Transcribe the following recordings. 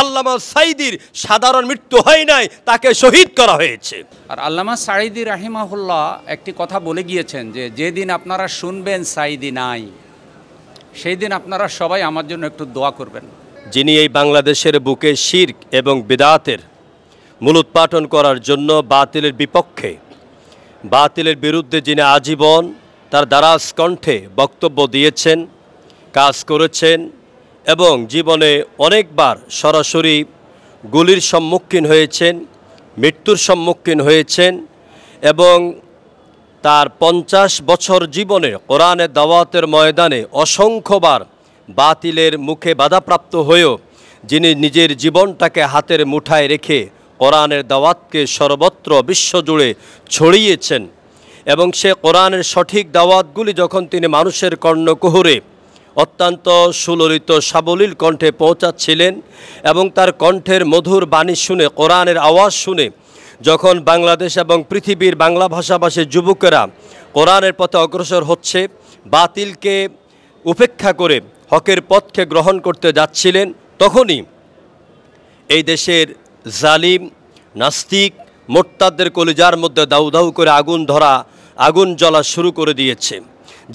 আল্লামা সাঈদীর সাধারণ মৃত্যু হয় নাই, তাকে শহীদ করা হয়েছে। আর আল্লামা সাঈদী রাহিমাহুল্লাহ একটি কথা বলে গিয়েছেন যে যেদিন আপনারা শুনবেন সাঈদী নাই, সেই দিন আপনারা সবাই আমার জন্য একটু দোয়া করবেন। যিনি এই বাংলাদেশের বুকে শিরক এবং বিদআতের মূলোৎপাটন করার জন্য বাতিলের বিপক্ষে, বাতিলের বিরুদ্ধে যিনি আজীবন তার দারাজ কণ্ঠে বক্তব্য দিয়েছেন, কাজ করেছেন এবং জীবনে অনেকবার সরাসরি গুলির সম্মুখীন হয়েছেন, মৃত্যুর সম্মুখীন হয়েছেন এবং তার 50 বছর জীবনে কোরআনের দাওয়াতের ময়দানে অসংখ্যবার বাতিলের মুখে বাধাপ্রাপ্ত হয়েও যিনি নিজের জীবনটাকে হাতের মুঠায় রেখে কোরআনের দাওয়াতকে সর্বত্র বিশ্বজুড়ে ছড়িয়েছেন এবং সে কোরআনের সঠিক দাওয়াতগুলি যখন তিনি মানুষের কর্ণকুহরে অত্যন্ত সুললিত সাবলীল কণ্ঠে পৌঁছাচ্ছিলেন এবং তার কণ্ঠের মধুর বাণী শুনে, কোরআনের আওয়াজ শুনে যখন বাংলাদেশ এবং পৃথিবীর বাংলা ভাষাভাষী যুবকেরা কোরআনের পথে অগ্রসর হচ্ছে, বাতিলকে উপেক্ষা করে হকের পথকে গ্রহণ করতে যাচ্ছিলেন, তখনই এই দেশের জালিম নাস্তিক মোরতাদদের কলিজার মধ্যে দাউ দাউ করে আগুন জ্বলা শুরু করে দিয়েছে।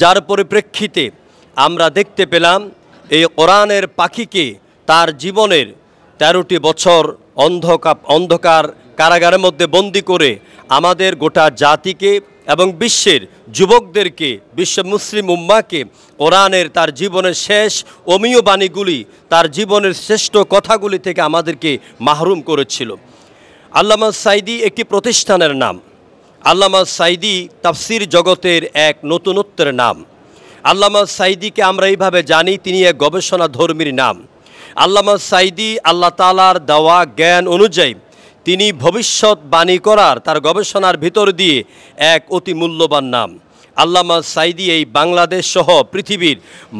যার পরিপ্রেক্ষিতে আমরা দেখতে পেলাম এই কোরআনের পাখিকে তার জীবনের 13টি বছর অন্ধকার কারাগারের মধ্যে বন্দি করে আমাদের গোটা জাতিকে এবং বিশ্বের যুবকদেরকে, বিশ্ব মুসলিম উম্মাকে কোরআনের তার জীবনের শেষ অমীয় বাণীগুলি, তার জীবনের শ্রেষ্ঠ কথাগুলি থেকে আমাদেরকে মাহরুম করেছিল। আল্লামা সাঈদী একটি প্রতিষ্ঠানের নাম। আল্লামা সাঈদী তাফসির জগতের এক নতুনত্বের নাম। আল্লামা সাঈদীকে আমরা এইভাবে জানি, তিনি এক গবেষণা ধর্মীর নাম। আল্লামা সাঈদী আল্লাহ তাআলার দেওয়া জ্ঞান অনুযায়ী তিনি ভবিষ্যৎবাণী করার তার গবেষণার ভিতর দিয়ে এক অতি মূল্যবান নাম। আল্লামা সাঈদী এই বাংলাদেশ সহ পৃথিবীর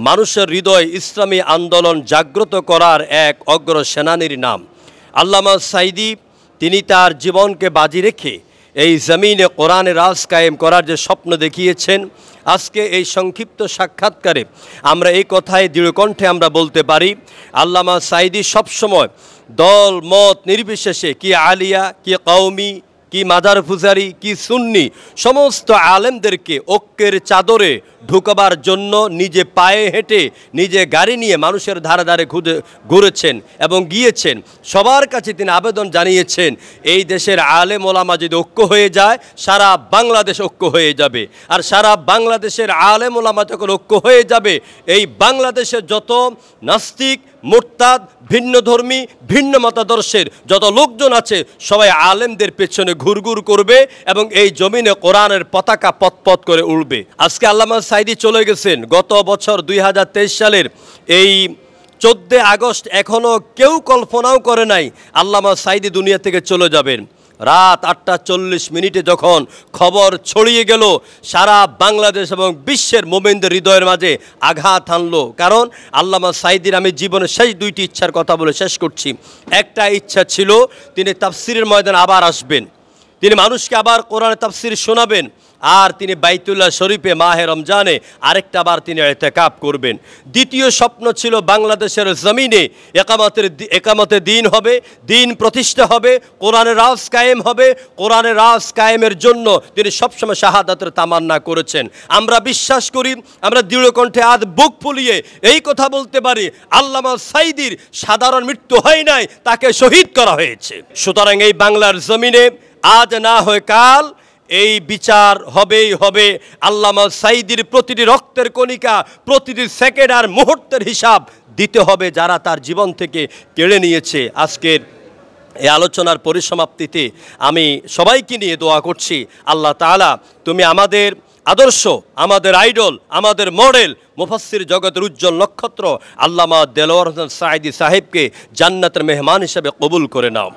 মানুষের হৃদয় ইসলামী আন্দোলন জাগ্রত করার এক অগ্র সেনানীর নাম। আল্লামা সাঈদী তিনি তার জীবনকে বাজি রেখে এই জমিনে কোরআনের রাজ কায়েম করার যে স্বপ্ন দেখিয়েছেন, আজকে এই সংক্ষিপ্ত সাক্ষাৎকারে আমরা এই কথায় দৃঢ়কণ্ঠে আমরা বলতে পারি, আল্লামা সাঈদী সবসময় দল মত নির্বিশেষে, কি আলিয়া, কি কওমি, কি মাদার ফুজারি, কি সুন্নি, সমস্ত আলেমদেরকে ঐক্যের চাদরে ঢুকবার জন্য নিজে পায়ে হেঁটে, নিজে গাড়ি নিয়ে মানুষের ধারে ধারে ঘুরেছেন এবং গিয়েছেন। সবার কাছে তিনি আবেদন জানিয়েছেন, এই দেশের আলেম ওলামা যদি ঐক্য হয়ে যায়, সারা বাংলাদেশ ঐক্য হয়ে যাবে। আর সারা বাংলাদেশের আলেম ওলামা যখন ঐক্য হয়ে যাবে, এই বাংলাদেশের যত নাস্তিক, মুরতাদ, ভিন্নধর্মী, ভিন্ন মতাদর্শের যত লোকজন আছে, সবাই আলেমদের পেছনে ঘুরঘুর করবে এবং এই জমিনে কোরআনের পতাকা পথ করে উড়বে। আজকে আল্লামা সাঈদী চলে গেছেন। গত বছর 2023 সালের এই 14 আগস্ট এখনও কেউ কল্পনাও করে নাই আল্লামা সাঈদী দুনিয়া থেকে চলে যাবেন। রাত 8:40 যখন খবর ছড়িয়ে গেল, সারা বাংলাদেশ এবং বিশ্বের মোমিনদের হৃদয়ের মাঝে আঘাত আনলো। কারণ আল্লামা সাঈদীর আমি জীবনের শেষ 2টি ইচ্ছার কথা বলে শেষ করছি। একটা ইচ্ছা ছিল তিনি তাফসিরের ময়দানে আবার আসবেন, তিনি মানুষকে আবার কোরআনের তাফসির শোনাবেন, আর তিনি বাইতুল্লাহ শরীফে মাহে রমজানে আরেকটা বার তিনি ইতিকাফ করবেন। দ্বিতীয় স্বপ্ন ছিল বাংলাদেশের জমিনে একামতে দিন হবে, দিন প্রতিষ্ঠা হবে, কোরআনের রাজ কায়েম হবে। কোরআনের রাজ কায়েমের জন্য তিনি সবসময় শাহাদাতের তামান্না করেছেন। আমরা বিশ্বাস করি, আমরা দৃঢ় কণ্ঠে আজ বুক ফুলিয়ে এই কথা বলতে পারি, আল্লামা সাঈদীর সাধারণ মৃত্যু হয় নাই, তাকে শহীদ করা হয়েছে। সুতরাং এই বাংলার জমিনে আজ না হয় কাল এই বিচার হবেই হবে। আল্লামা সাঈদীর প্রতিটি রক্তের কণিকা, প্রতিটি সেকেন্ড আর মুহূর্তের হিসাব দিতে হবে যারা তার জীবন থেকে কেড়ে নিয়েছে। আজকের এই আলোচনার পরিসমাপ্তিতে আমি সবাইকে নিয়ে দোয়া করছি, আল্লাহ তাআলা তুমি আমাদের আদর্শ, আমাদের আইডল, আমাদের মডেল, মুফাসসির জগতের উজ্জ্বল নক্ষত্র আল্লামা দেলোয়ার হোসেন সাঈদী সাহেবকে জান্নাতের মেহমান হিসেবে কবুল করে নাও।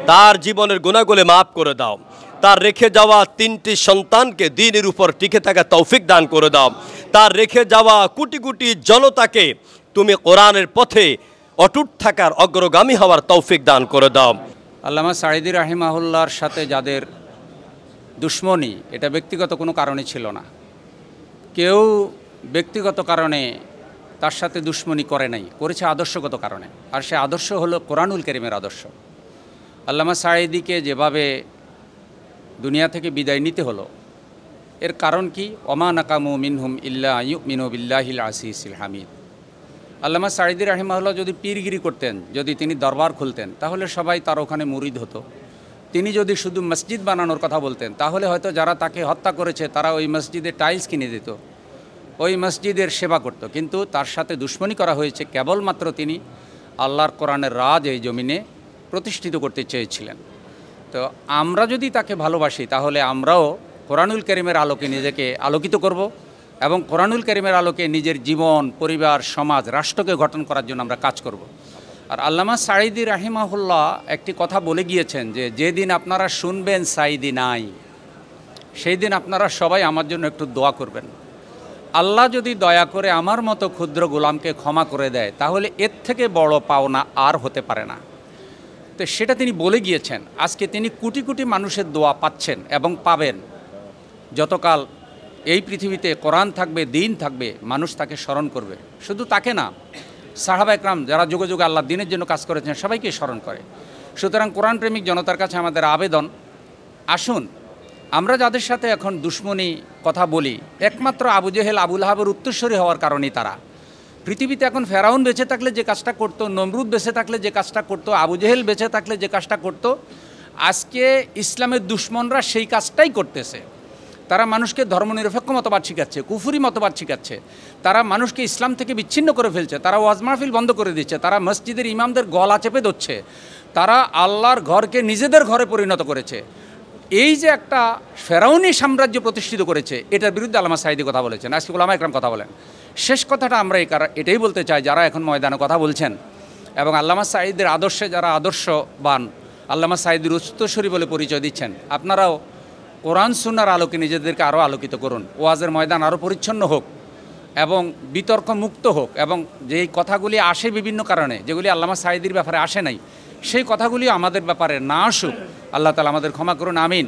তার জীবনের গুনাহগুলো মাফ করে দাও। তার রেখে যাওয়া 3টি সন্তানকে দ্বীনের উপর টিকে থাকা তৌফিক দান করে দাও। তার রেখে যাওয়া কোটি কোটি জনতাকে তুমি কোরআনের পথে অটুট থাকার, অগ্রগামী হওয়ার তৌফিক দান করে দাও। আল্লামা সাঈদী রাহিমাহুল্লাহর সাথে যাদের দুশ্মনী, এটা ব্যক্তিগত কোনো কারণে ছিল না। কেউ ব্যক্তিগত কারণে তার সাথে দুশ্মনী করে নাই, করেছে আদর্শগত কারণে। আর সে আদর্শ হলো কোরআনুল কারীমের আদর্শ। আল্লামা সাঈদীকে যেভাবে দুনিয়া থেকে বিদায় নিতে হলো, এর কারণ কি? ওমা নাকামু মিনহুম ইল্লা আইয়ুমিনু বিল্লাহিল আসিসিল হামিদ। আল্লামা সাঈদী রাহিমাহুল্লাহ যদি পীরগিরি করতেন, যদি তিনি দরবার খুলতেন, তাহলে সবাই তার ওখানে মুরিদ হতো। তিনি যদি শুধু মসজিদ বানানোর কথা বলতেন, তাহলে হয়তো যারা তাকে হত্যা করেছে তারা ওই মসজিদে টাইলস কিনে দিত, ওই মসজিদের সেবা করত। কিন্তু তার সাথে দুশ্মনী করা হয়েছে কেবলমাত্র তিনি আল্লাহর কোরআনের রাজ এই জমিনে প্রতিষ্ঠিত করতে চেয়েছিলেন। তো আমরা যদি তাকে ভালোবাসি, তাহলে আমরাও কোরআনুল কারীমের আলোকে নিজেকে আলোকিত করব এবং কোরআনুল কারীমের আলোকে নিজের জীবন, পরিবার, সমাজ, রাষ্ট্রকে গঠন করার জন্য আমরা কাজ করব। আর আল্লামা সাঈদী রাহিমাহুল্লাহ একটি কথা বলে গিয়েছেন যে যেদিন আপনারা শুনবেন সাঈদী নাই, সেই দিন আপনারা সবাই আমার জন্য একটু দোয়া করবেন। আল্লাহ যদি দয়া করে আমার মতো ক্ষুদ্র গোলামকে ক্ষমা করে দেয়, তাহলে এর থেকে বড় পাওনা আর হতে পারে না। তো সেটা তিনি বলে গিয়েছেন। আজকে তিনি কোটি কোটি মানুষের দোয়া পাচ্ছেন এবং পাবেন। যতকাল এই পৃথিবীতে কোরআন থাকবে, দিন থাকবে, মানুষ তাকে স্মরণ করবে। শুধু তাকে না, সাহাবা একরাম যারা যুগে যুগে আল্লাহ দিনের জন্য কাজ করেছেন, সবাইকে স্মরণ করে। সুতরাং কোরআন প্রেমিক জনতার কাছে আমাদের আবেদন, আসুন আমরা যাদের সাথে এখন দুশ্মনী কথা বলি, একমাত্র আবু জেহেল, আবু লাহাবের উত্তরসূরি হওয়ার কারণেই তারা। পৃথিবীতে এখন ফেরাউন বেঁচে থাকলে যে কাজটা করত, নমরুদ বেঁচে থাকলে যে কাজটা করত, আবু জেহেল বেঁচে থাকলে যে কাজটা করত, আজকে ইসলামের দুশ্মনরা সেই কাজটাই করতেছে। তারা মানুষকে ধর্মনিরপেক্ষ মতবাদ শিখাচ্ছে, কুফুরি মতবাদ শিখাচ্ছে, তারা মানুষকে ইসলাম থেকে বিচ্ছিন্ন করে ফেলছে, তারা ওয়াজ মাহফিল বন্ধ করে দিচ্ছে, তারা মসজিদের ইমামদের গলা চেপে ধরছে, তারা আল্লাহর ঘরকে নিজেদের ঘরে পরিণত করেছে। এই যে একটা ফেরাউনি সাম্রাজ্য প্রতিষ্ঠিত করেছে, এটার বিরুদ্ধে আল্লামা সাঈদী কথা বলেছেন, আজকে উলামা একরাম কথা বলেন। শেষ কথাটা আমরা এটাই বলতে চাই, যারা এখন ময়দানে কথা বলছেন এবং আল্লামা সাঈদীর আদর্শে যারা আদর্শবান, আল্লামা সাঈদীর উত্তরসূরি বলে পরিচয় দিচ্ছেন, আপনারাও কোরআন সুন্নাহর আলোকে নিজেদেরকে আরও আলোকিত করুন। ওয়াজের ময়দান আরও পরিচ্ছন্ন হোক এবং বিতর্ক মুক্ত হোক, এবং যেই কথাগুলি আসে বিভিন্ন কারণে, যেগুলি আল্লামা সাঈদীর ব্যাপারে আসে নাই, সেই কথাগুলি আমাদের ব্যাপারে না আসুক। আল্লাহ তাআলা আমাদের ক্ষমা করুন, আমিন।